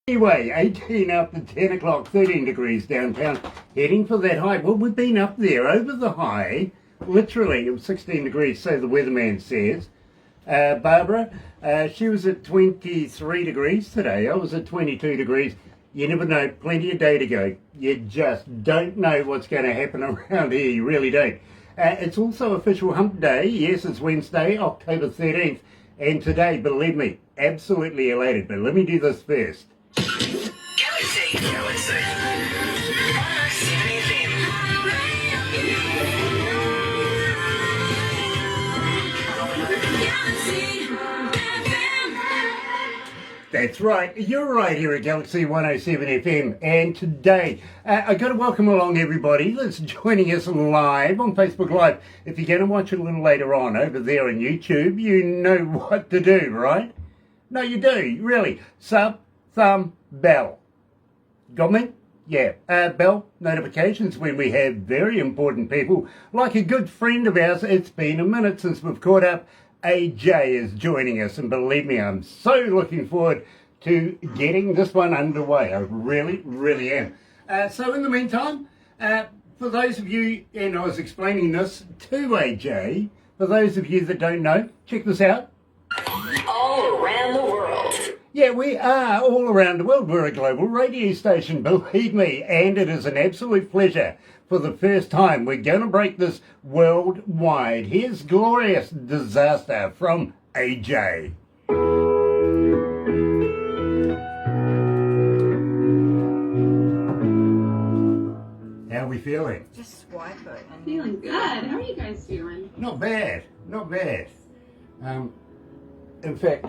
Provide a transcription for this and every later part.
Anyway, 18 up to 10 o'clock, 13 degrees downtown, heading for that high. Well, we've been up there over the high, literally, it was 16 degrees, so the weatherman says. Barbara, she was at 23 degrees today. I was at 22 degrees. You never know, plenty of day to go. You just don't know what's going to happen around here, you really don't. It's also official hump day. Yes, it's Wednesday, October 13th. And today, believe me, absolutely elated. But let me do this first. Galaxy 107fm. That's right, you're right here at Galaxy 107fm, and today I've got to welcome along everybody that's joining us live on Facebook Live. If you're going to watch it a little later on over there on YouTube, you know what to do, right? No, you do, really. Sub, thumb, bell. Got me? Yeah, bell notifications when we have very important people, like a good friend of ours. It's been a minute since we've caught up. Ajaye is joining us, and believe me, I'm so looking forward to getting this one underway. I really, really am. So in the meantime, for those of you, and I was explaining this to Ajaye, for those of you that don't know, check this out. All around the world. Yeah, we are all around the world. We're a global radio station, believe me, and it is an absolute pleasure. For the first time, we're going to break this worldwide. Here's Glorious Disaster from Ajaye. How are we feeling? Just swipe it. Feeling good. How are you guys feeling? Not bad, not bad. In fact,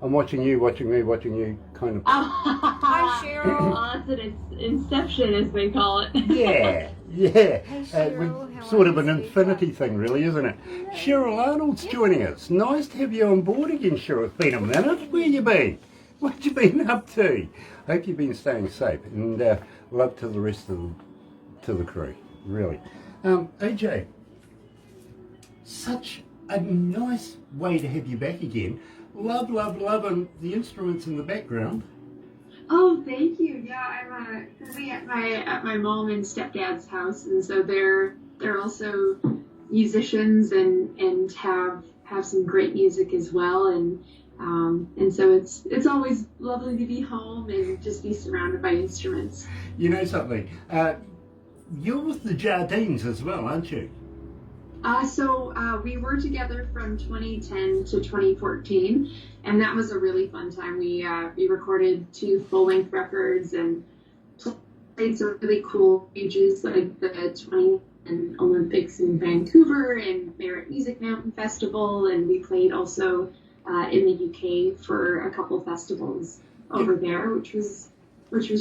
I'm watching you, kind of. Hi, Cheryl. It's Inception, as they call it. Yeah. Hey, Cheryl, how Sort are of you, an sweetheart? infinity thing, really, isn't it? Cheryl Arnold's joining us. Nice to have you on board again, Cheryl. It's been a minute. Where you been? What you been up to? Hope you've been staying safe, and love to the rest of the crew, really. Ajaye, such a nice way to have you back again. Love, and the instruments in the background. Oh, thank you. Yeah, I'm currently at my mom and stepdad's house, and so they're also musicians and have some great music as well, and so it's always lovely to be home and just be surrounded by instruments. You know something? You're with the Jardines as well, aren't you? So we were together from 2010 to 2014, and that was a really fun time. We recorded 2 full-length records and played some really cool stages like the 2010 Olympics in Vancouver and Merritt Music Mountain Festival, and we played also in the UK for a couple festivals over there, which was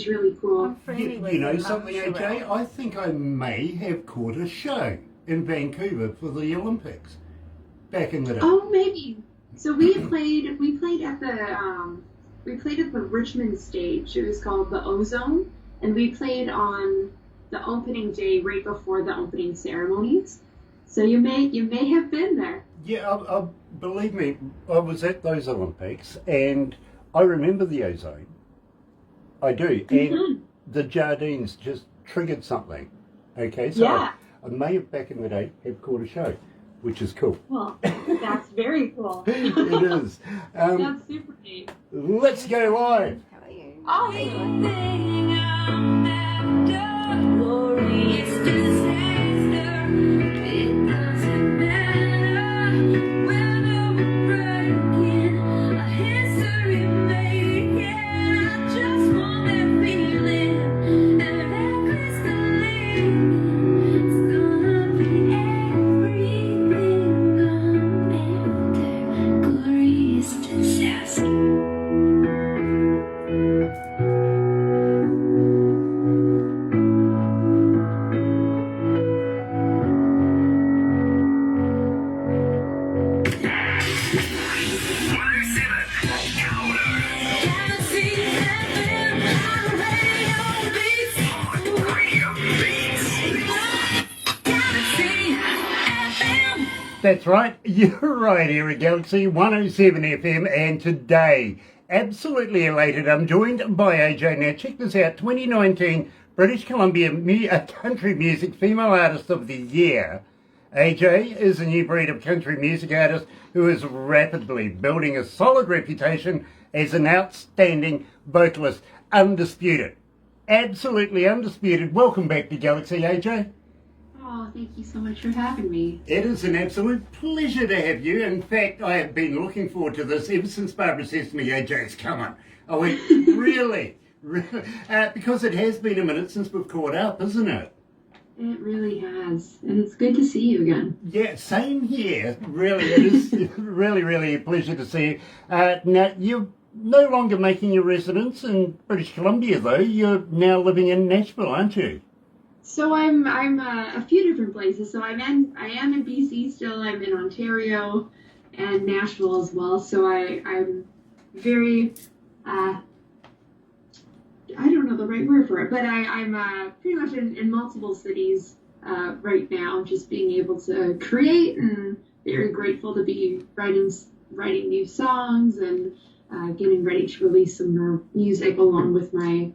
really cool. I'm friendly with You know them, something, Cheryl. Ajaye? I think I may have caught a show in Vancouver for the Olympics back in the day. Oh, maybe. So we played at the Richmond stage. It was called the Ozone, and we played on the opening day right before the opening ceremonies. So you may have been there. Yeah, believe me, I was at those Olympics, and I remember the Ozone. I do, and the Jardines just triggered something. Okay, so Yeah. I may have back in the day have caught a show, which is cool. Well, that's very cool. It is. That's super neat. Let's go live. How are you? Awesome. That's right, you're right here at Galaxy 107 FM, and today absolutely elated. I'm joined by Ajaye. Now, check this out. 2019 British Columbia Country Music Female Artist of the Year. Ajaye is a new breed of country music artist who is rapidly building a solid reputation as an outstanding vocalist. Undisputed. Absolutely undisputed. Welcome back to Galaxy, Ajaye. Oh, thank you so much for having me. It is an absolute pleasure to have you. In fact, I have been looking forward to this ever since Barbara says to me, Ajaye's coming. I went, really? Really? Because it has been a minute since we've caught up, isn't it? It really has. And it's good to see you again. Yeah, same here. Really, it is really a pleasure to see you. Now, you're no longer making your residence in British Columbia, though. You're now living in Nashville, aren't you? So I'm a few different places. So I am in BC still. I'm in Ontario and Nashville as well. So I'm very I don't know the right word for it, but I'm pretty much in multiple cities right now, just being able to create, and very grateful to be writing new songs and getting ready to release some more music along with my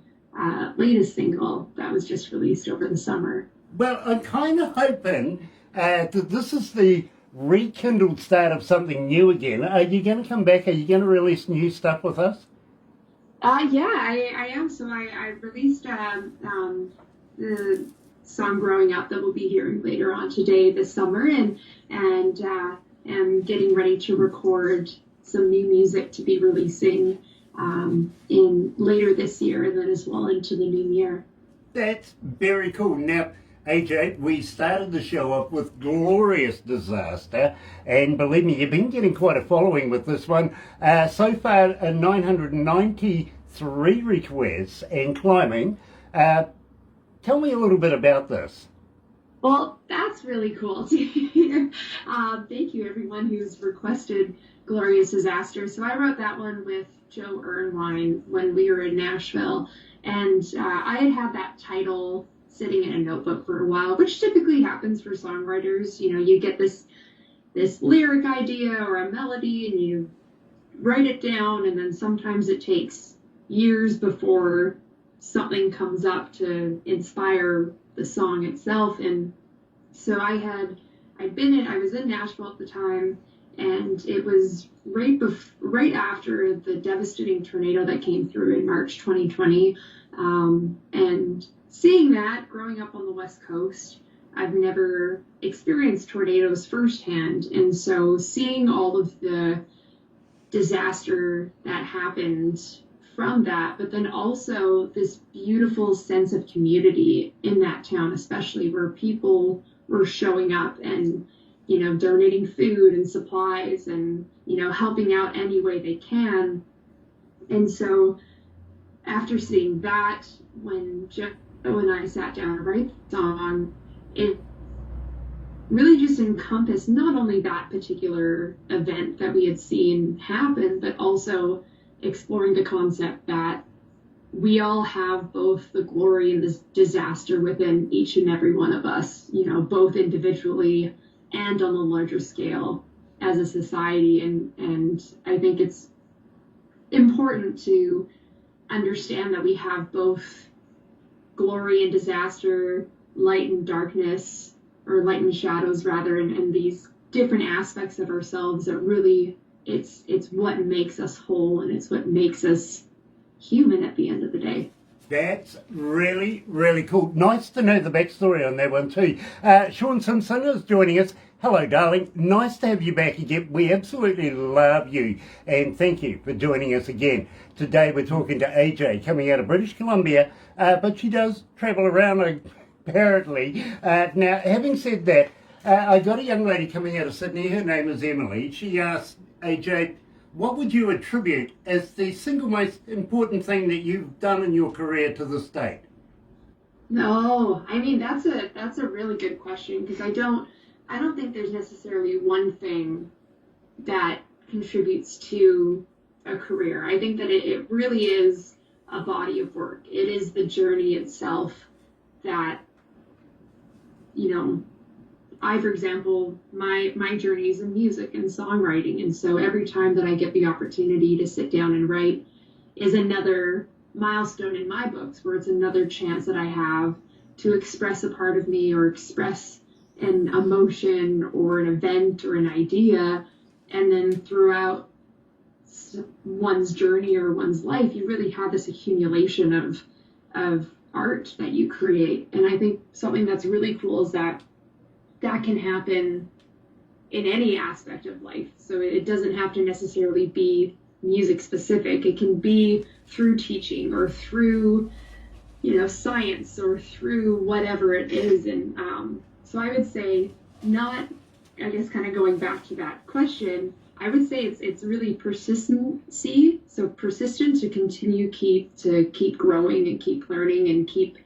latest single that was just released over the summer. Well, I'm kind of hoping that this is the rekindled start of something new again. Are you going to come back? Are you going to release new stuff with us? Yeah, I am. So I released the song "Growing Up" that we'll be hearing later on today this summer, and am getting ready to record some new music to be releasing in later this year, and then as well into the new year. That's very cool. Now, Ajaye, we started the show off with Glorious Disaster, and believe me, you've been getting quite a following with this one. So far, 993 requests and climbing. Tell me a little bit about this. Well, that's really cool to hear. Thank you, everyone who's requested Glorious Disaster. So I wrote that one with Joe Irwine when we were in Nashville, and I had that title sitting in a notebook for a while, which typically happens for songwriters. You know, you get this lyric idea or a melody and you write it down, and then sometimes it takes years before something comes up to inspire the song itself. And so I was in Nashville at the time, and it was right after the devastating tornado that came through in March 2020, and seeing that, growing up on the West Coast, I've never experienced tornadoes firsthand. And so seeing all of the disaster that happened from that, but then also this beautiful sense of community in that town, especially where people were showing up and, you know, donating food and supplies and, you know, helping out any way they can. And so after seeing that, when I sat down to write the song, it really just encompassed not only that particular event that we had seen happen, but also exploring the concept that we all have both the glory and the disaster within each and every one of us, you know, both individually and on a larger scale as a society. And I think it's important to understand that we have both glory and disaster, light and darkness, or light and shadows rather, and these different aspects of ourselves that really it's what makes us whole, and it's what makes us human at the end of the day. That's really cool. Nice to know the backstory on that one too. Sean Simpson is joining us. Hello, darling. Nice to have you back again. We absolutely love you, and thank you for joining us again. Today we're talking to Ajaye, coming out of British Columbia, but she does travel around apparently. Now, having said that, I got a young lady coming out of Sydney. Her name is Emily. She asked, Ajaye, what would you attribute as the single most important thing that you've done in your career to this date? No, I mean, that's a really good question, because I don't think there's necessarily one thing that contributes to a career. I think that it really is a body of work. It is the journey itself that, you know, for example, my journey is in music and songwriting, and so every time that I get the opportunity to sit down and write is another milestone in my books, where it's another chance that I have to express a part of me or express an emotion or an event or an idea. And then throughout one's journey or one's life, you really have this accumulation of art that you create. And I think something that's really cool is that can happen in any aspect of life. So it doesn't have to necessarily be music specific. It can be through teaching or through, science or through whatever it is. And so I would say not, I guess kind of going back to that question, I would say it's really persistency. So persistent to continue keep growing and keep learning and keep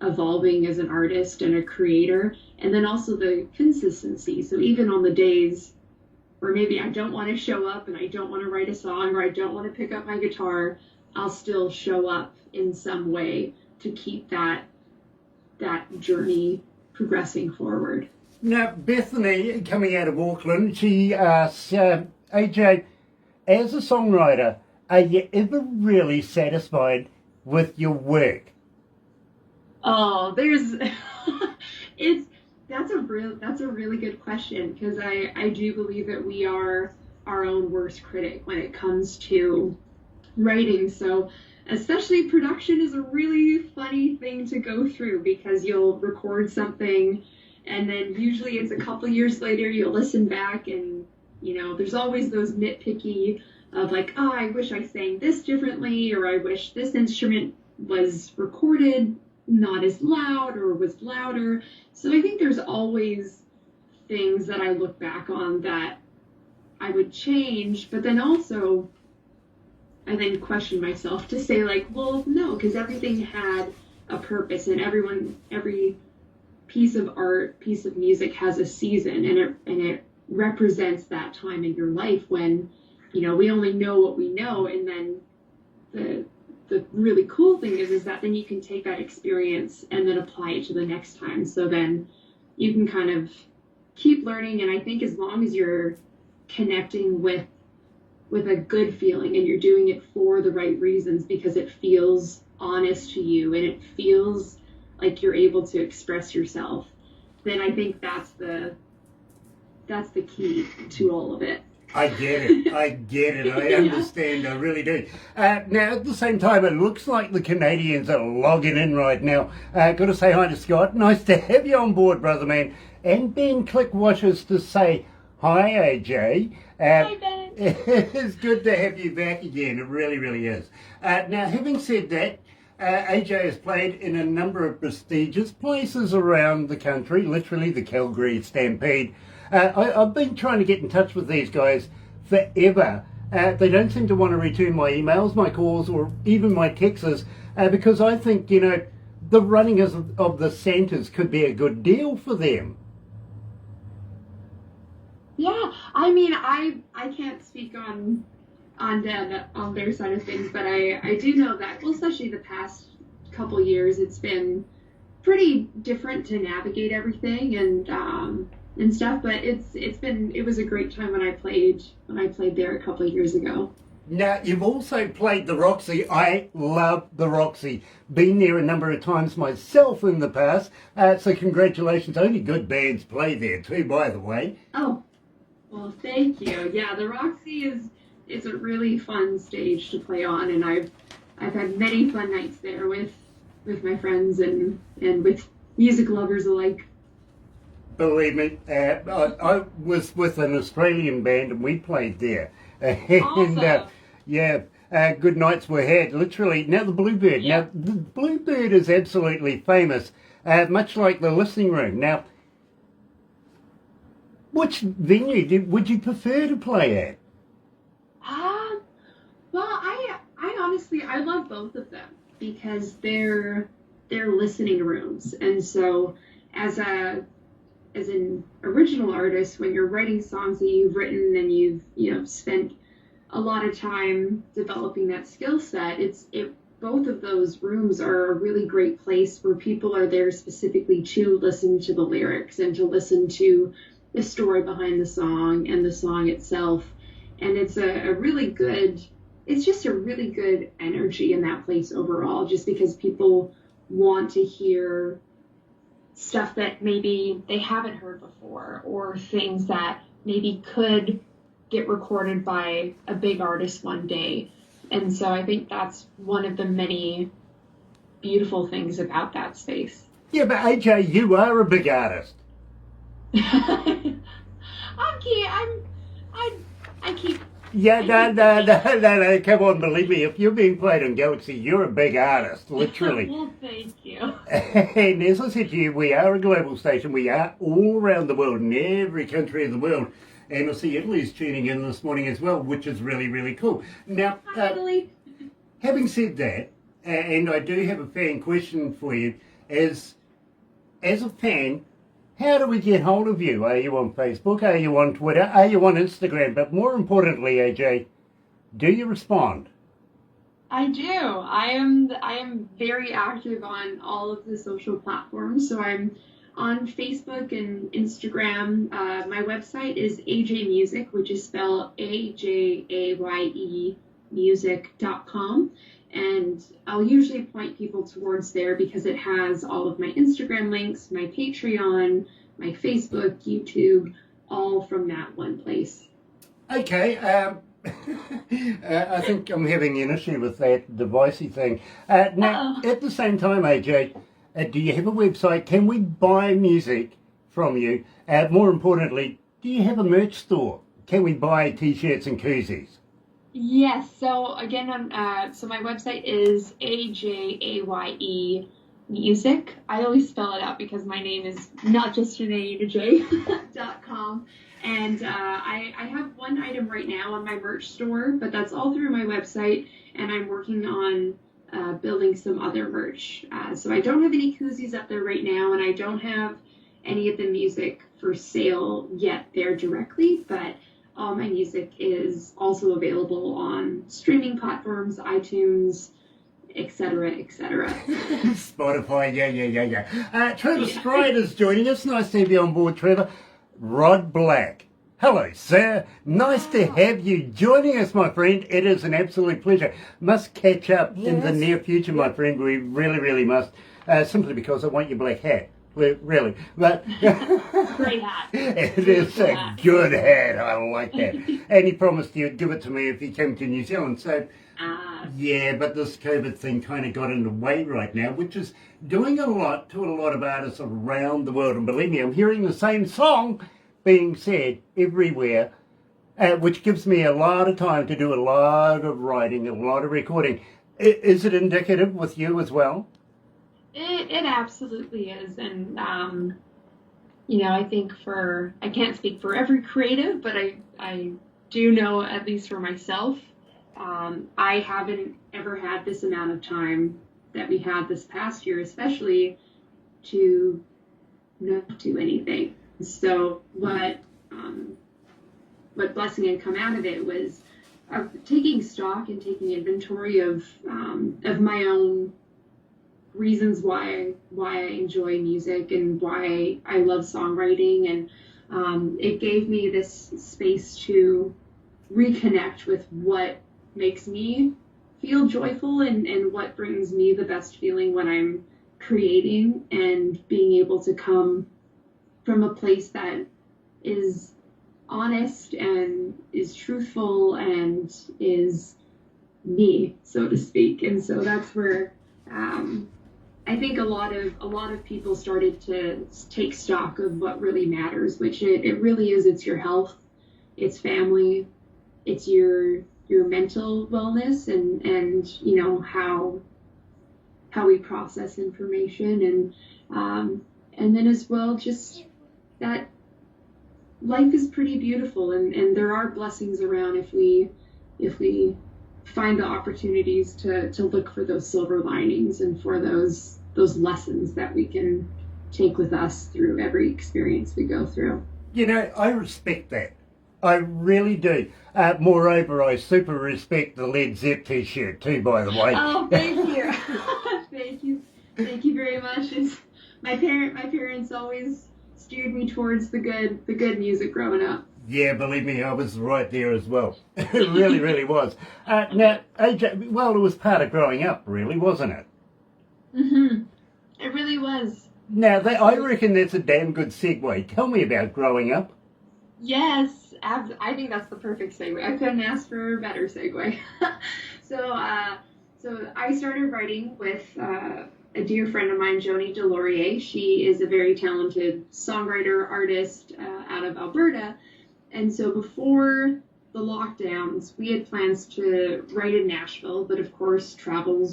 evolving as an artist and a creator. And then also the consistency. So even on the days where maybe I don't want to show up and I don't want to write a song or I don't want to pick up my guitar, I'll still show up in some way to keep that journey progressing forward. Now, Bethany, coming out of Auckland, she asks, AJ, as a songwriter, are you ever really satisfied with your work? Oh, that's a really good question, because I do believe that we are our own worst critic when it comes to writing. So especially production is a really funny thing to go through, because you'll record something and then usually it's a couple years later you'll listen back and there's always those nitpicky of like, oh, I wish I sang this differently, or I wish this instrument was recorded not as loud or was louder. So I think there's always things that I look back on that I would change, but then also I then question myself to say like, well, no, because everything had a purpose, and every piece of art, piece of music has a season, and it represents that time in your life when, we only know what we know. And then the really cool thing is that then you can take that experience and then apply it to the next time. So then you can kind of keep learning. And I think as long as you're connecting with a good feeling and you're doing it for the right reasons, because it feels honest to you and it feels like you're able to express yourself, then I think that's the key to all of it. I get it. I understand. I really do. Now, at the same time, it looks like the Canadians are logging in right now. Got to say hi to Scott. Nice to have you on board, brother man. And Ben Click Watches to say hi, AJ. Hi, Ben. It's good to have you back again. It really, really is. Now, having said that, AJ has played in a number of prestigious places around the country, literally the Calgary Stampede. I've been trying to get in touch with these guys forever. They don't seem to want to return my emails, my calls, or even my texts, because I think, the running of the centres could be a good deal for them. Yeah, I mean, I can't speak on their side of things, but I do know that, well, especially the past couple years, it's been pretty different to navigate everything and stuff. But it was a great time when I played there a couple of years ago. Now, you've also played the Roxy. I love the Roxy. Been there a number of times myself in the past. So congratulations. Only good bands play there too, by the way. Oh, well, thank you. Yeah, the Roxy is a really fun stage to play on, and I've had many fun nights there with my friends and with music lovers alike. Believe me, I was with an Australian band and we played there. And Awesome. Good nights were had, literally. Now the Bluebird. Yeah. Now the Bluebird is absolutely famous, much like the Listening Room. Now, which venue would you prefer to play at? Well, I honestly, I love both of them because they're listening rooms. And so as an original artist, when you're writing songs that you've written and you've spent a lot of time developing that skill set, it both of those rooms are a really great place where people are there specifically to listen to the lyrics and to listen to the story behind the song and the song itself. And it's it's just a really good energy in that place overall, just because people want to hear stuff that maybe they haven't heard before, or things that maybe could get recorded by a big artist one day. And so I think that's one of the many beautiful things about that space. Yeah, but AJ, you are a big artist. I keep. Yeah, no, come on, believe me, if you're being played on Galaxy, you're a big artist, literally. Well, thank you. And as I said to you, we are a global station. We are all around the world, in every country of the world. And I see Italy's tuning in this morning as well, which is really, really cool. Now, Hi, Italy. having said that, and I do have a fan question for you, as a fan, how do we get hold of you? Are you on Facebook? Are you on Twitter? Are you on Instagram? But more importantly, AJ, do you respond? I do. I am very active on all of the social platforms. So I'm on Facebook and Instagram. My website is Ajaye Music, which is spelled AJAYE music.com. And I'll usually point people towards there because it has all of my Instagram links, my Patreon, my Facebook, YouTube, all from that one place. Okay, I think I'm having an issue with that devicey thing. Now, at the same time, AJ, do you have a website? Can we buy music from you? More importantly, do you have a merch store? Can we buy T-shirts and koozies? Yes. So again, so my website is AJAYE Music. I always spell it out because my name is not just Ajaye.com. And I have one item right now on my merch store, but that's all through my website. And I'm working on building some other merch. So I don't have any koozies up there right now, and I don't have any of the music for sale yet there directly, but all my music is also available on streaming platforms, iTunes, etc., etc. Spotify, yeah. Trevor Stride is joining us. Nice to have you on board, Trevor. Rod Black. Hello, sir. Nice to have you joining us, my friend. It is an absolute pleasure. Must catch up in the near future, my friend. We really, really must. Simply because I want your black hat. Really. But Great hat. It is a good hat. I like that. And he promised he'd give it to me if he came to New Zealand. So, yeah, but this COVID thing kind of got in the way right now, which is doing a lot to a lot of artists around the world. And believe me, I'm hearing the same song being said everywhere, which gives me a lot of time to do a lot of writing, a lot of recording. Is it indicative with you as well? It absolutely is. And, I think I can't speak for every creative, but I do know, at least for myself, I haven't ever had this amount of time that we had this past year, especially to not do anything. So what blessing had come out of it was taking stock and taking inventory of my own reasons why I enjoy music and why I love songwriting, and it gave me this space to reconnect with what makes me feel joyful and what brings me the best feeling when I'm creating, and being able to come from a place that is honest and is truthful and is me, so to speak. And so that's where I think a lot of people started to take stock of what really matters, which it really is. It's your health, it's family, it's your mental wellness, and how we process information, and then as well, just that life is pretty beautiful, and there are blessings around if we find the opportunities to look for those silver linings and for those lessons that we can take with us through every experience we go through. I respect that. I really do. Moreover, I super respect the Led Zepp t-shirt too, by the way. Oh, thank you. Thank you very much. My parents always steered me towards the good music growing up. Yeah, believe me, I was right there as well. It really, really was. Now, AJ, well, it was part of growing up, really, wasn't it? Mhm. It really was. Now, I reckon that's a damn good segue. Tell me about growing up. Yes, I think that's the perfect segue. I couldn't ask for a better segue. So I started writing with a dear friend of mine, Joni Delorier. She is a very talented songwriter, artist out of Alberta. And so before the lockdowns, we had plans to write in Nashville, but of course travel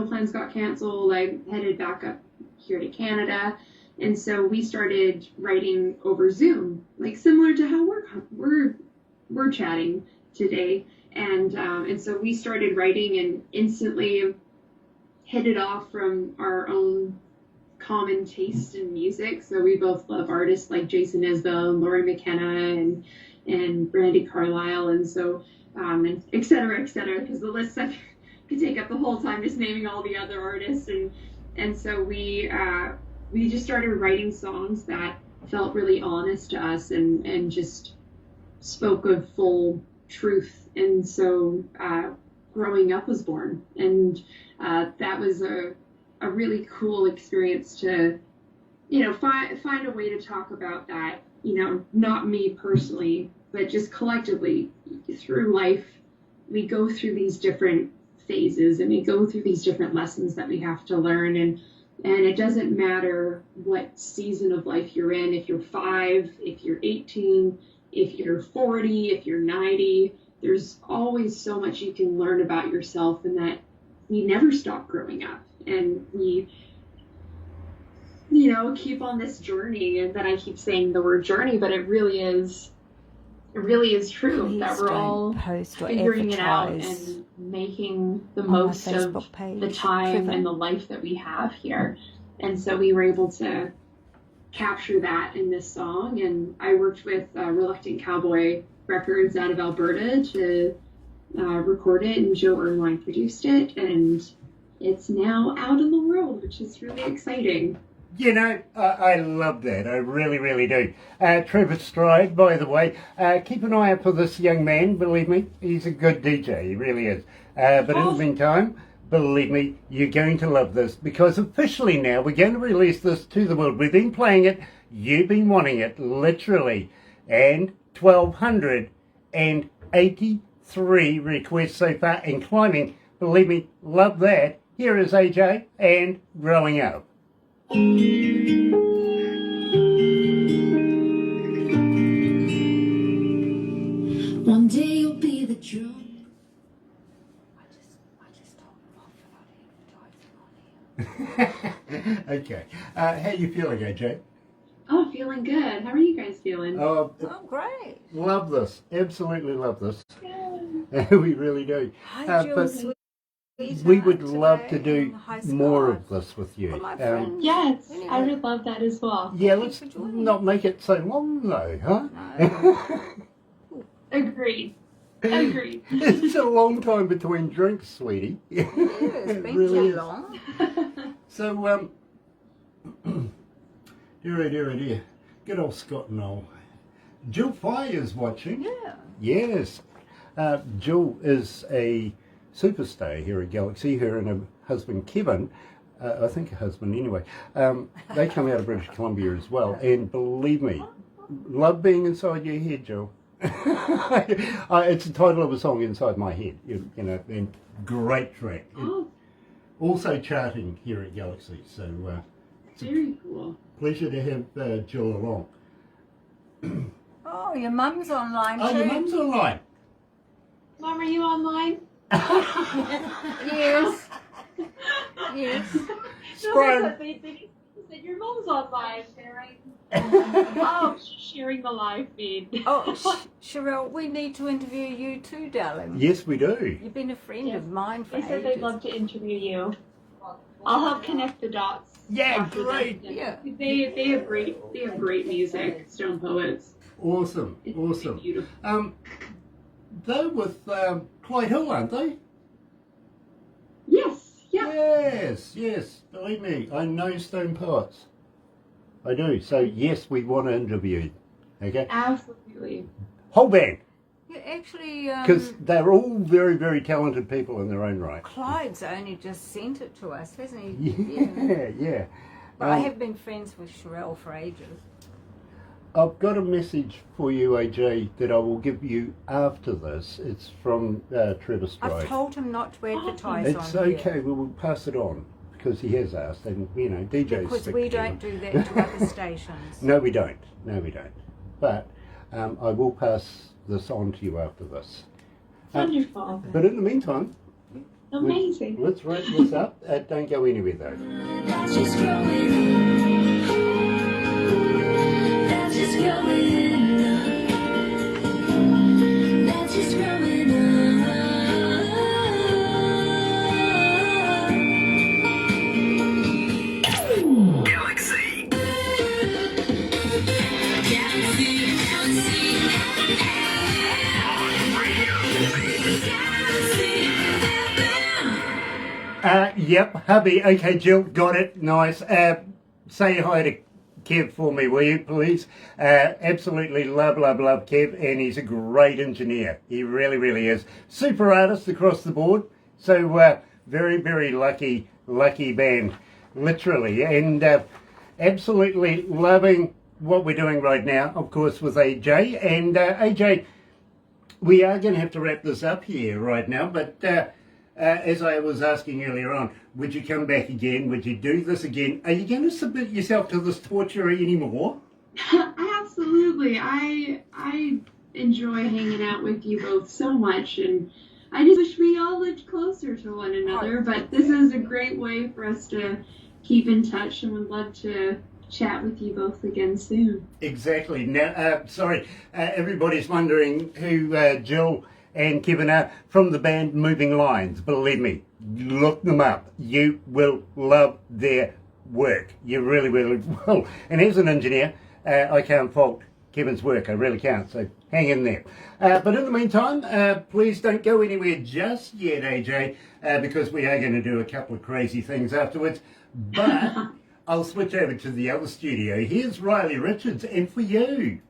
plans got canceled. I headed back up here to Canada. And so we started writing over Zoom, like similar to how we're chatting today. And so we started writing and instantly hit it off from our own common taste in music. So we both love artists like Jason Isbell and Laurie McKenna and Brandy Carlisle, and so and et cetera, because the list I could take up the whole time just naming all the other artists. And so we just started writing songs that felt really honest to us and just spoke of full truth. And so Growing Up was born, and that was a really cool experience to, find a way to talk about that, not me personally, but just collectively through life. We go through these different phases and we go through these different lessons that we have to learn. And it doesn't matter what season of life you're in, if you're 5, if you're 18, if you're 40, if you're 90, there's always so much you can learn about yourself, and that we never stop growing up. And we, keep on this journey, and that I keep saying the word journey, but it really is true. Please that we're all post or figuring it out advertise and making the on my most of Facebook page, the time Trevor. and the life that we have here. And so we were able to capture that in this song. And I worked with Reluctant Cowboy Records out of Alberta to record it, and Joe Irwine produced it, and it's now out in the world, which is really exciting. I love that. I really, really do. Trevor Stride, by the way, keep an eye out for this young man. Believe me, he's a good DJ. He really is. But in the meantime, believe me, you're going to love this, because officially now we're going to release this to the world. We've been playing it. You've been wanting it, literally. And 1,283 requests so far and climbing. Believe me, love that. Here is AJ and Growing Up. One day you'll be the drum. I just told them off about advertising on here. Okay. How you feeling, AJ? Oh, feeling good. How are you guys feeling? Oh, Oh, great. love this. Absolutely love this. We really do. Hi, But Jules. we would love to do High more scores of this with you. for my friends. Yes, Anyway. I would love that as well. Yeah, let's for joining not make it so long though, huh? No. Agreed. It's a long time between drinks, sweetie. Yeah, it's been really too is. long. So, dear. Good old Scott Noel. Jill Fire's watching. Yeah. Yes. Jill is a superstar here at Galaxy. Her and her husband Kevin, I think her husband anyway, they come out of British Columbia as well. And believe me, love being inside your head, Jill. It's the title of a song, Inside My Head. And great track. Oh, Also charting here at Galaxy. So very cool. pleasure to have Jill along. Oh, your mum's online Oh, too. your mum's online. Mom, are you online? Yes. Yes. Sprung. They said your mom's online, sharing. Oh, Sharing the live feed. oh, Cheryl, we need to interview you too, darling. Yes, we do. You've been a friend Yes. of mine for They said ages. they'd love to interview you. I'll help connect the dots. Yeah, after great. this. Yeah. They have great music, Stone Poets. Awesome, It's awesome. beautiful. They're with Clyde Hill, aren't they? Yes, yeah. Yes. Believe me, I know Stone Poets. I do. So yes, we want to interview. Okay. Absolutely. Whole band, Yeah, actually, because they're all very, very talented people in their own right. Clyde's only just sent it to us, hasn't he? Yeah. But I have been friends with Sherelle for ages. I've got a message for you, AJ, that I will give you after this. It's from Trevor Stride. I've told him not to advertise It's on okay. here. We will pass it on because he has asked, and you know, DJs. Because stick we together. don't do that to other stations. No, we don't. But I will pass this on to you after this. Wonderful. But in the meantime, Amazing. let's wrap this up. Don't go anywhere though. That's just growing up. That's just growing up. That's just growing up. Galaxy. Yep, hubby. Okay, Jill, got it. Nice. Say hi to Kev for me, will you, please? Absolutely love Kev, and he's a great engineer. He really, really is. Super artist across the board. So very, very lucky band, literally, and absolutely loving what we're doing right now, of course, with AJ. And AJ, we are going to have to wrap this up here right now, but as I was asking earlier on, would you come back again? Would you do this again? Are you going to submit yourself to this torture anymore? Absolutely. I enjoy hanging out with you both so much, and I just wish we all lived closer to one another. But this is a great way for us to keep in touch, and would love to chat with you both again soon. Exactly. Now, sorry, everybody's wondering who Jill and Kevin are from the band Moving Lines. Believe me, look them up. You will love their work. You really, really will. And as an engineer, I can't fault Kevin's work. I really can't. So hang in there. But in the meantime, please don't go anywhere just yet, AJ, because we are going to do a couple of crazy things afterwards. But I'll switch over to the other studio. Here's Riley Richards, and for you.